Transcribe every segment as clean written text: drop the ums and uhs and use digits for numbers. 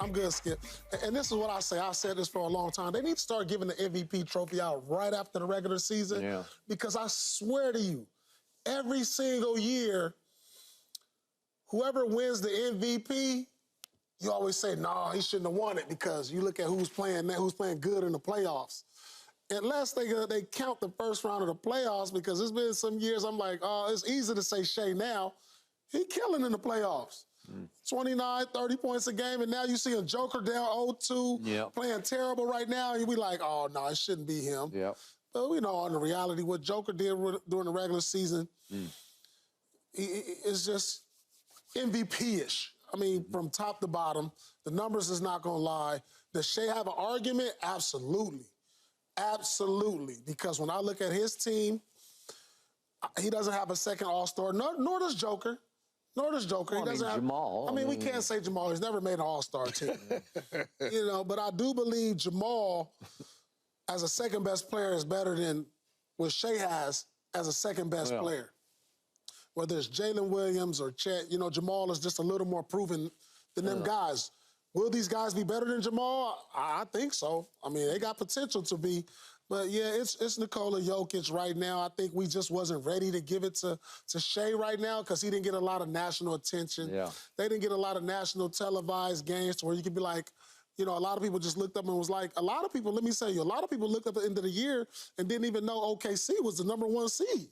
I'm good, Skip. And this is what I say. I said this for a long time. They need to start giving the MVP trophy out right after the regular season. Because I swear to you, every single year, whoever wins the MVP, you always say, no, he shouldn't have won it because you look at who's playing good in the playoffs. Unless they count the first round of the playoffs, because there's been some years I'm like, oh, it's easy to say Shai now. He killing in the playoffs. 29, 30 points a game, and now you see a Joker down 0-2, playing terrible right now, and you be like, oh, no, it shouldn't be him. But we know, in the reality, what Joker did during the regular season, it's just MVP-ish. I mean, from top to bottom, the numbers is not going to lie. Does Shai have an argument? Absolutely. Absolutely. Because when I look at his team, he doesn't have a second All-Star, nor does Joker. Nor does Joker. Well, he doesn't have Jamal. I mean, we can't say Jamal. He's never made an All-Star team. But I do believe Jamal, as a second-best player, is better than what Shai has as a second-best player. Whether it's Jalen Williams or Chet, Jamal is just a little more proven than them guys. Will these guys be better than Jamal? I think so. I mean, they got potential to be. But, yeah, it's Nikola Jokic right now. I think we just wasn't ready to give it to Shai right now because he didn't get a lot of national attention. They didn't get a lot of national televised games to where you could be like, a lot of people just looked up and was like, a lot of people looked up at the end of the year and didn't even know OKC was the #1 seed.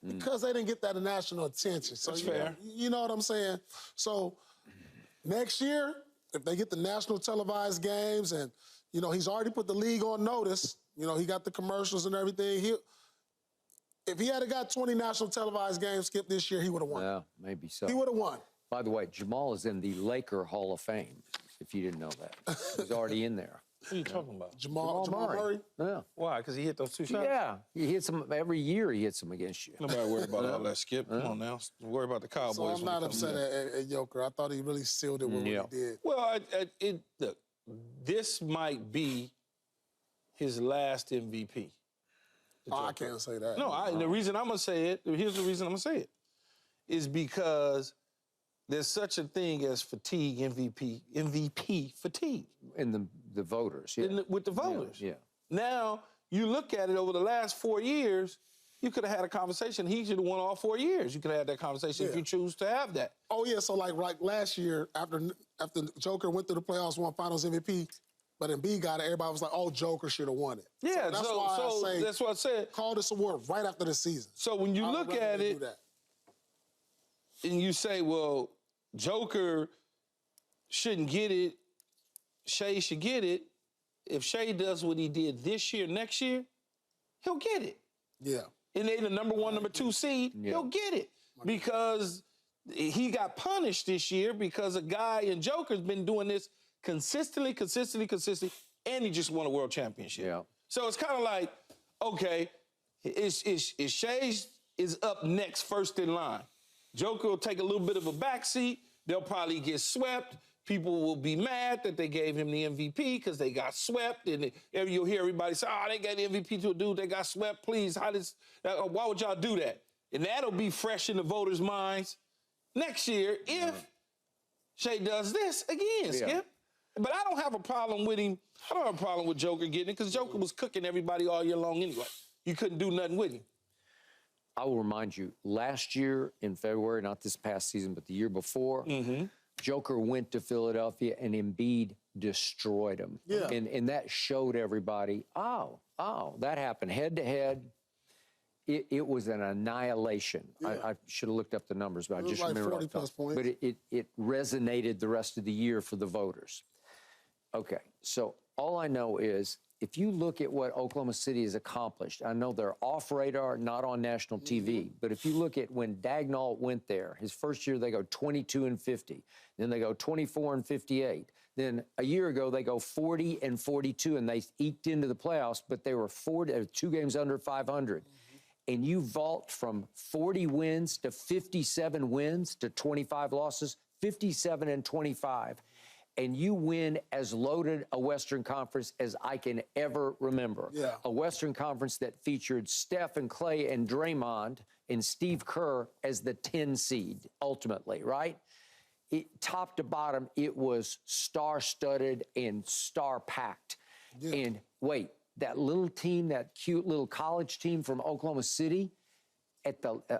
Because they didn't get that national attention. So, that's fair. You know what I'm saying? So, next year, if they get the national televised games and, he's already put the league on notice, he got the commercials and everything, if he had got 20 national televised games, Skip, this year, he would have won. Yeah, maybe so. He would have won. By the way, Jamal is in the Laker Hall of Fame, if you didn't know that. He's already in there. What are you talking about? Jamal Murray? Yeah. Why? Because he hit those 2 shots? Yeah. He hits them every year. He hits them against you. Nobody worry about all that, Skip. Come on now. Worry about the Cowboys. So I'm not upset at Joker. I thought he really sealed it with what he did. Well, look, this might be his last MVP. I can't say that. No, the reason I'm going to say it, here's the reason I'm going to say it, is because there's such a thing as fatigue, MVP fatigue. In the voters, With the voters. Yeah. Now, you look at it over the last 4 years, you could have had a conversation. He should have won all 4 years. You could have had that conversation if you choose to have that. Oh, yeah, so like last year, after Joker went through the playoffs, won Finals MVP, but Embiid got it, everybody was like, oh, Joker should have won it. Yeah, so that's why I said. Call this award right after the season. So when you look at it, and you say, well, Joker shouldn't get it, Shai should get it. If Shai does what he did this year, next year, he'll get it. Yeah. And they the #1, #2 seed, he'll get it. Because he got punished this year because a guy in Joker's been doing this consistently, and he just won a world championship. Yeah. So it's kind of like, okay, Shai is up next, first in line. Joker will take a little bit of a backseat. They'll probably get swept. People will be mad that they gave him the MVP because they got swept. And you'll hear everybody say, oh, they got the MVP to a dude, they got swept. Please, why would y'all do that? And that'll be fresh in the voters' minds next year if Shai does this again, Skip. But I don't have a problem with him. I don't have a problem with Joker getting it because Joker was cooking everybody all year long anyway. You couldn't do nothing with him. I will remind you, last year in February, not this past season, but the year before, Joker went to Philadelphia and Embiid destroyed him. Yeah. And that showed everybody, oh, that happened head-to-head. It was an annihilation. Yeah. I should have looked up the numbers, but I just like remember 40+ points. But it resonated the rest of the year for the voters. Okay, so all I know is if you look at what Oklahoma City has accomplished, I know they're off radar, not on national TV, but if you look at when Dagnall went there, his first year they go 22-50, then they go 24-58. Then a year ago they go 40-42, and they eked into the playoffs, but they were 2 games under 500. And you vault from 40 wins to 57 wins to 25 losses, 57-25. And you win as loaded a Western Conference as I can ever remember. Yeah. A Western Conference that featured Steph and Clay and Draymond and Steve Kerr as the 10 seed, ultimately, right? top to bottom, it was star-studded and star-packed. Yeah. And wait, that little team, that cute little college team from Oklahoma City,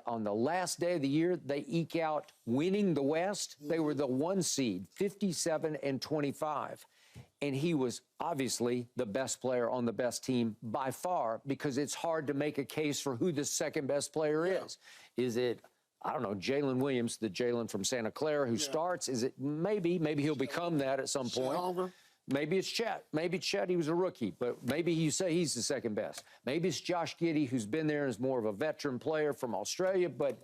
on the last day of the year, they eke out winning the West. They were the 1 seed, 57-25. And he was obviously the best player on the best team by far, because it's hard to make a case for who the second best player is. Is it, I don't know, Jalen Williams, the Jalen from Santa Clara who starts? Is it maybe he'll become that at some point. Maybe it's Chet. Maybe Chet, he was a rookie, but maybe you say he's the second best. Maybe it's Josh Giddey, who's been there and is more of a veteran player from Australia, but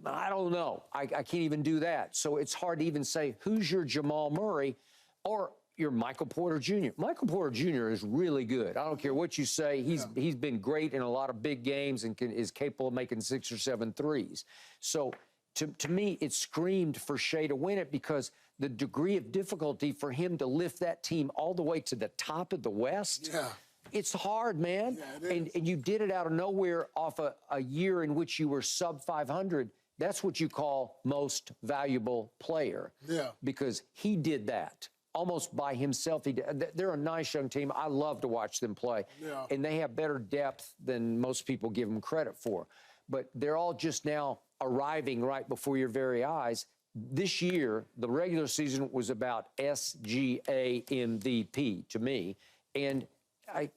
I don't know. I can't even do that. So it's hard to even say who's your Jamal Murray or your Michael Porter Jr. Michael Porter Jr. is really good. I don't care what you say. He's been great in a lot of big games and is capable of making 6 or 7 threes. So to me, it screamed for Shai to win it, because the degree of difficulty for him to lift that team all the way to the top of the West, it's hard, man. Yeah, and you did it out of nowhere off a year in which you were sub 500. That's what you call most valuable player. Yeah. Because he did that almost by himself. They're a nice young team. I love to watch them play. Yeah. And they have better depth than most people give them credit for. But they're all just now arriving right before your very eyes. This year, the regular season was about SGA MVP to me. And I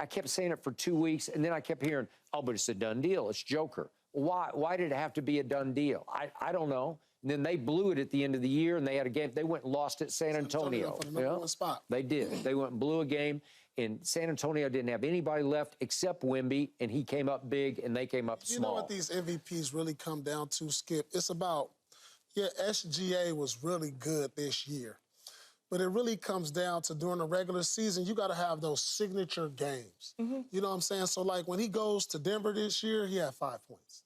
kept saying it for 2 weeks, and then I kept hearing, oh, but it's a done deal. It's Joker. Why did it have to be a done deal? I don't know. And then they blew it at the end of the year, and they had a game. They went and lost at San Antonio. For the number 1 spot. They did. They went and blew a game, and San Antonio didn't have anybody left except Wemby, and he came up big, and they came up small. You know what these MVPs really come down to, Skip? It's about, SGA was really good this year. But it really comes down to, during the regular season, you got to have those signature games. You know what I'm saying? So, like, when he goes to Denver this year, he had 5 points.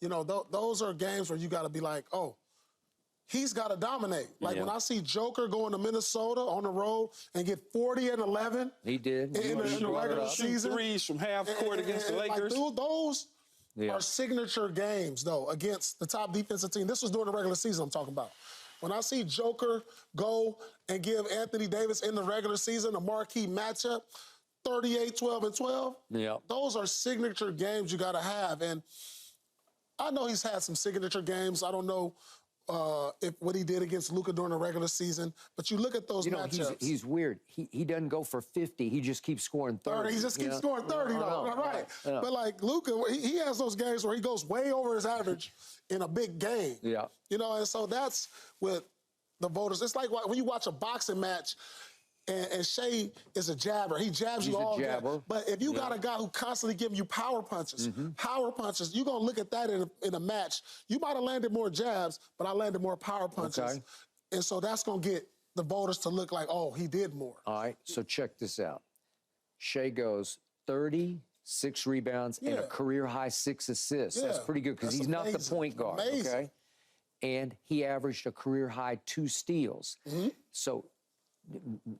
You know, those are games where you got to be like, oh, he's got to dominate. Like, when I see Joker going to Minnesota on the road and get 40 and 11. He did. In the regular season. Threes from half court against the Lakers. Like, those are signature games, though, against the top defensive team. This was during the regular season I'm talking about. When I see Joker go and give Anthony Davis in the regular season a marquee matchup, 38, 12, and 12, those are signature games you got to have. And I know he's had some signature games. I don't know what he did against Luka during the regular season, but you look at those matchups. He's weird. He doesn't go for 50. He just keeps scoring 30. He just keeps scoring 30, though. Right. Yeah. But, like, Luka, he has those games where he goes way over his average in a big game. Yeah. You know, and so that's with the voters. It's like when you watch a boxing match, and Shai is a jabber. He jabs you all day. But if you got a guy who constantly giving you power punches, you're going to look at that in a match. You might have landed more jabs, but I landed more power punches. Okay. And so that's going to get the voters to look like, oh, he did more. All right, so check this out. Shai goes 30, 6 rebounds, and a career-high 6 assists. That's pretty good, because he's not the point guard, okay? And he averaged a career-high 2 steals. So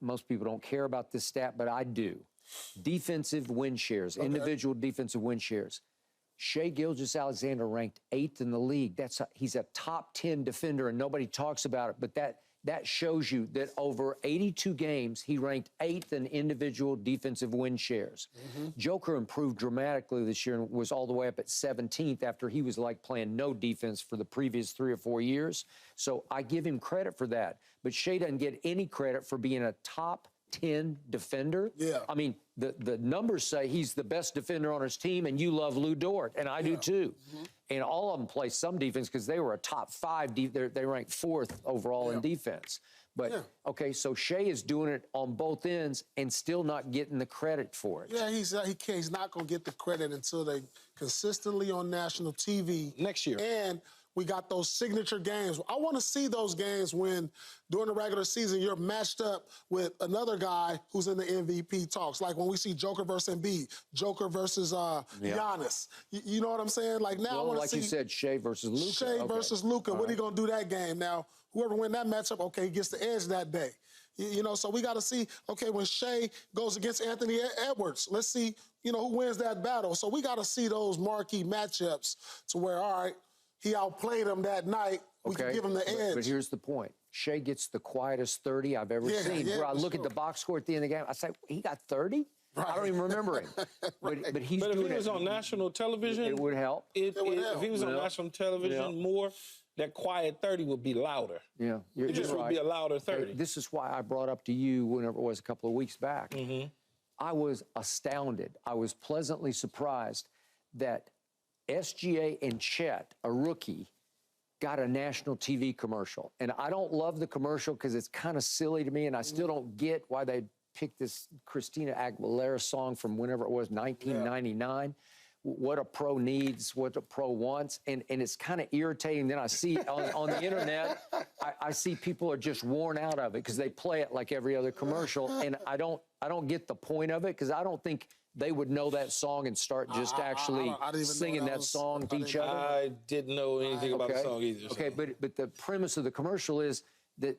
most people don't care about this stat, but I do. Defensive win shares, individual defensive win shares. Shai Gilgeous-Alexander ranked 8th in the league. He's a top 10 defender, and nobody talks about it, but that shows you that over 82 games, he ranked 8th in individual defensive win shares. Joker improved dramatically this year and was all the way up at 17th after he was like playing no defense for the previous 3 or 4 years. So I give him credit for that. But Shai doesn't get any credit for being a top 10 defender. I mean, the numbers say he's the best defender on his team, and you love Lou Dort, and I do too. And all of them play some defense because they were a top 5. They ranked 4th overall in defense. But, okay, so Shai is doing it on both ends and still not getting the credit for it. Yeah, he's not going to get the credit until they consistently on national TV. Next year. And we got those signature games. I want to see those games when, during the regular season, you're matched up with another guy who's in the MVP talks. Like when we see Joker versus Embiid, Joker versus Giannis. You know what I'm saying? Like now, I want to see, you said, Shai versus Luka. Shai versus Luka. What are you going to do that game? Now, whoever win that matchup, okay, he gets the edge that day. You know, so we got to see, okay, when Shai goes against Anthony Edwards, let's see, you know, who wins that battle. So we got to see those marquee matchups to where, all right, he outplayed him that night. we can give him the edge. But here's the point. Shai gets the quietest 30 I've ever seen. Where I look at the box score at the end of the game, I say, he got 30? Right. I don't even remember him. But he's doing it. But if he was on national television, it would help. If he was on national television more, that quiet 30 would be louder. Yeah, it just would be a louder 30. Okay, this is why I brought up to you whenever it was a couple of weeks back. I was astounded. I was pleasantly surprised that SGA and Chet, a rookie, got a national TV commercial. And I don't love the commercial because it's kind of silly to me, and I still don't get why they picked this Christina Aguilera song from whenever it was, 1999. What a pro needs, what a pro wants, and it's kind of irritating. Then I see on the internet, I see people are just worn out of it because they play it like every other commercial, and I don't get the point of it because I don't think they would know that song and start just actually singing that song to each other. I didn't know anything about the song either. Okay, but the premise of the commercial is that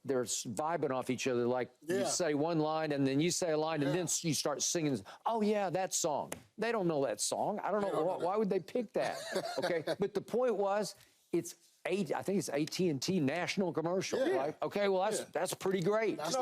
they're vibing off each other. Like you say one line and then you say a line and then you start singing. Oh yeah, that song. They don't know that song. I don't know why would they pick that. Okay, but the point was I think it's AT&T national commercial, right? Okay, well that's pretty great. It's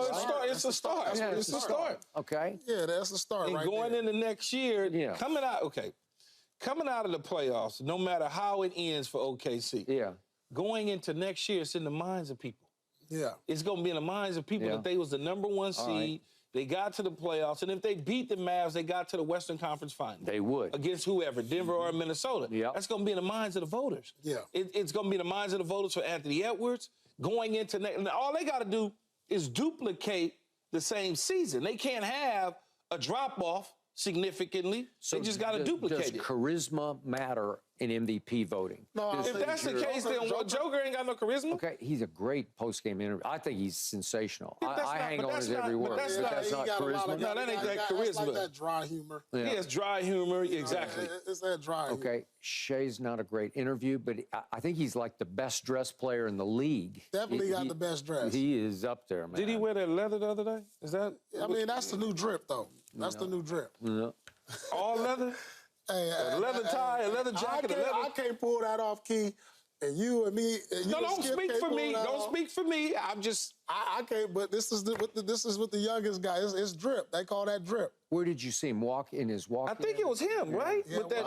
a start. It's a start. Okay. Yeah, that's a start. And right going there. into next year, coming out of the playoffs, no matter how it ends for OKC. Going into next year, it's in the minds of people. Yeah. It's going to be in the minds of people that they was the #1 seed. They got to the playoffs. And if they beat the Mavs, they got to the Western Conference Finals. They would. Against whoever, Denver or Minnesota. That's going to be in the minds of the voters. Yeah. It's going to be in the minds of the voters for Anthony Edwards. Going into next, and all they got to do is duplicate the same season. They can't have a drop-off significantly. So they just got to duplicate it. Does charisma matter in MVP voting? No, if that's the case, then Joker ain't got no charisma. Okay, he's a great post-game interview. I think he's sensational. I hang on his every word. That's not charisma. No, that ain't that charisma. It's like that dry humor. Yeah, it's dry humor, exactly. It's that dry humor. Okay, Shai's not a great interview, but I think he's like the best-dressed player in the league. Definitely got the best dress. He is up there, man. Did he wear that leather the other day? Is that? I mean, that's the new drip, though. That's the new drip. All leather? A leather tie, a leather jacket, I can't pull that off, Key. And you and me. And you don't speak for me. Don't speak for me. I'm just. I can't. But this is with the youngest guy. It's drip. They call that drip. Where did you see him walk in his walk? I think it was him, right? Yeah, with that,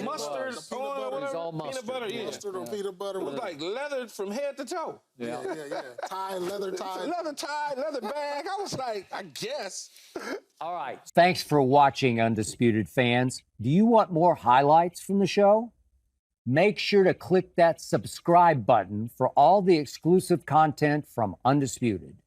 mustard, It's all mustard. Peanut butter, mustard or peanut butter. It was like leather from head to toe. Yeah. Tie, leather tie. Leather tie, leather bag. I was like, I guess. All right. Thanks for watching, Undisputed fans. Do you want more highlights from the show? Make sure to click that subscribe button for all the exclusive content from Undisputed.